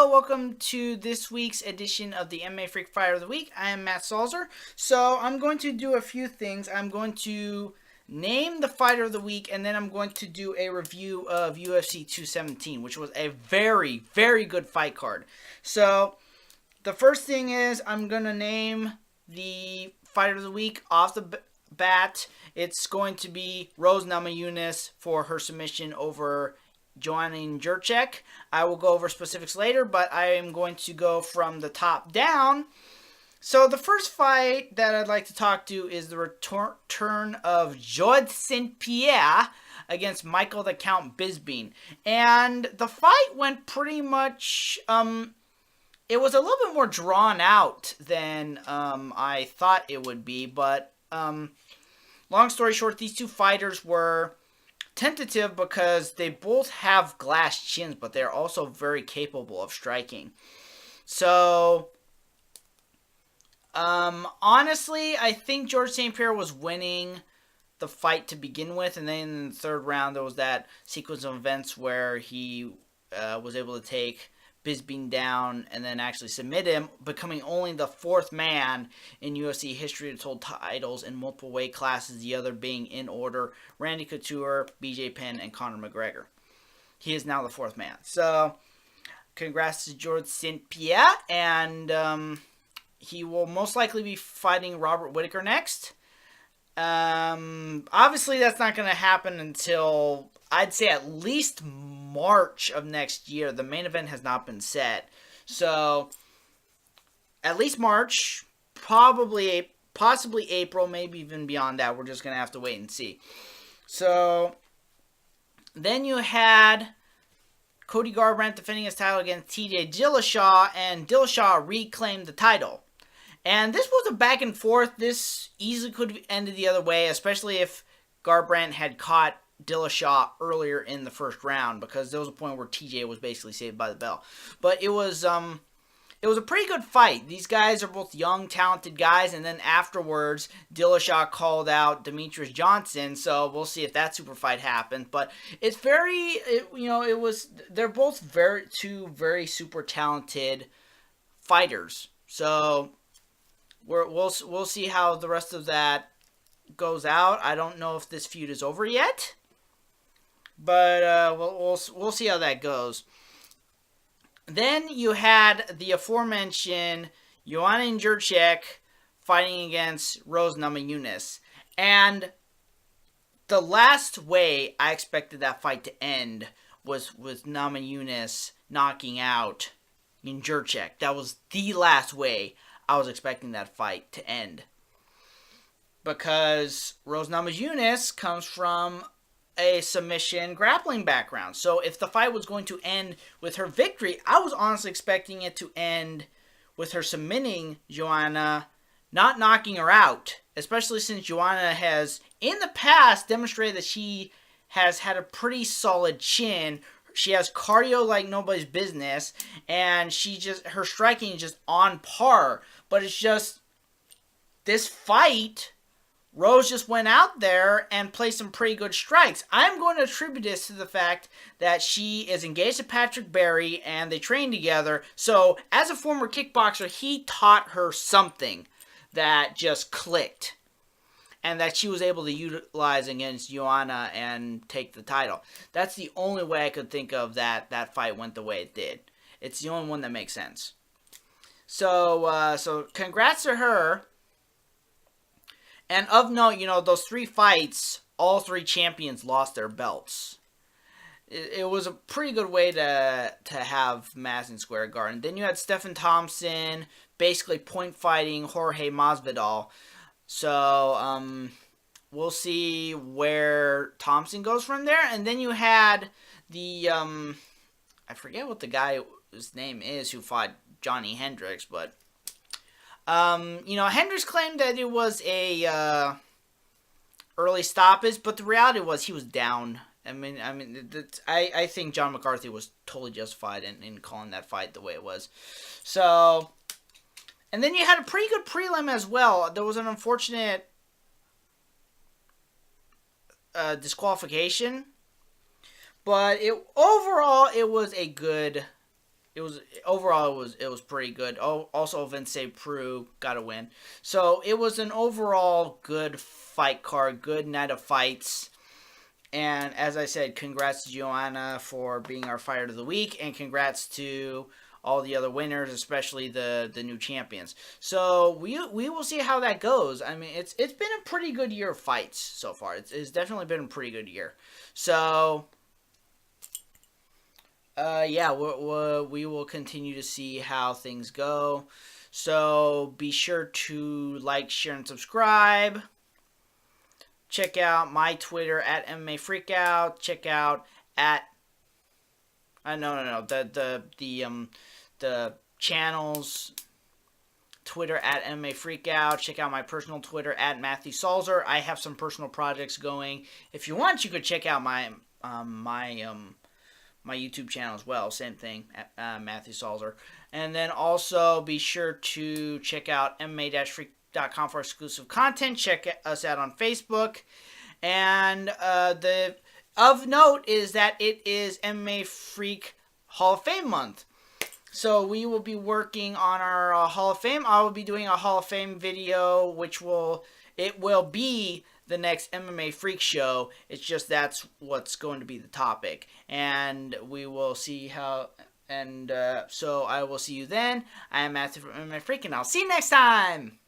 Hello, welcome to this week's edition of the MMA Freak Fighter of the Week. I am Matt Salzer. So I'm going to do a few things. I'm going to name the Fighter of the Week, and then I'm going to do a review of UFC 217, which was a very, very good fight card. So the first thing is I'm going to name the Fighter of the Week off the bat. It's going to be Rose Namajunas for her submission over Joanna Jędrzejczyk. I will go over specifics later, but I am going to go from the top down. So the first fight that I'd like to talk to is the return of St-Pierre against Michael the Count Bisping. And the fight went pretty much, it was a little bit more drawn out than I thought it would be, but long story short, these two fighters were tentative because they both have glass chins, but they're also very capable of striking. So, honestly, I think George St-Pierre was winning the fight to begin with, and then in the third round, there was that sequence of events where he was able to take Bisping down and then actually submit him, becoming only the fourth man in UFC history to hold titles in multiple weight classes, the other being in order Randy Couture, BJ Penn, and Conor McGregor. He is now the fourth man. So, congrats to George St-Pierre, and he will most likely be fighting Robert Whittaker next. Obviously, that's not going to happen until, I'd say, at least March of next year. The main event has not been set. So, at least March, possibly April, maybe even beyond that. We're just going to have to wait and see. So, then you had Cody Garbrandt defending his title against TJ Dillashaw, and Dillashaw reclaimed the title. And this was a back and forth. This easily could have ended the other way, especially if Garbrandt had caught Dillashaw earlier in the first round, because there was a point where TJ was basically saved by the bell. But it was a pretty good fight. These guys are both young, talented guys, and then afterwards, Dillashaw called out Demetrius Johnson, so we'll see if that super fight happens. But it's they're both two very super talented fighters. So we'll see how the rest of that goes out. I don't know if this feud is over yet, but we'll see how that goes. Then you had the aforementioned Joanna Jędrzejczyk fighting against Rose Namajunas, and the last way I expected that fight to end was with Namajunas knocking out Jędrzejczyk. That was the last way I was expecting that fight to end, because Rose Namajunas comes from a submission grappling background. So if the fight was going to end with her victory, I was honestly expecting it to end with her submitting Joanna, not knocking her out, especially since Joanna has in the past demonstrated that she has had a pretty solid chin. She has cardio like nobody's business, and her striking is just on par. But it's just, this fight, Rose just went out there and played some pretty good strikes. I'm going to attribute this to the fact that she is engaged to Patrick Berry and they train together. So, as a former kickboxer, he taught her something that just clicked, and that she was able to utilize against Joanna and take the title. That's the only way I could think of that fight went the way it did. It's the only one that makes sense. So congrats to her. And of note, those three fights, all three champions lost their belts. It was a pretty good way to have Madison Square Garden. Then you had Stephen Thompson basically point fighting Jorge Masvidal. So, we'll see where Thompson goes from there. And then you had the, I forget what the guy's name is who fought Johnny Hendricks, but, Hendricks claimed that it was a, early stoppage, but the reality was he was down. I think John McCarthy was totally justified in calling that fight the way it was. So, and then you had a pretty good prelim as well. There was an unfortunate disqualification, but overall it was a good overall it was pretty good. Oh, also Vince Prue got a win. So it was an overall good fight card, good night of fights. And as I said, congrats to Joanna for being our fighter of the week, and congrats to all the other winners, especially the new champions. So we will see how that goes. I mean, it's been a pretty good year of fights so far. It's definitely been a pretty good year. So yeah, we will continue to see how things go. So be sure to like, share, and subscribe. Check out my Twitter at MMA Freakout. Check out at no the channel's Twitter at MMA Freakout. Check out my personal Twitter at Matthew Salzer. I have some personal projects going. If you want, you could check out my YouTube channel as well. Same thing, Matthew Salzer. And then also be sure to check out MMA-Freak.com for exclusive content. Check us out on Facebook. And the of note is that it is MMA Freak Hall of Fame month. So we will be working on our Hall of Fame. I will be doing a Hall of Fame video, which will be the next MMA Freak show. It's just that's what's going to be the topic, and we will see how. And so I will see you then. I am Matthew from MMA Freak, and I'll see you next time.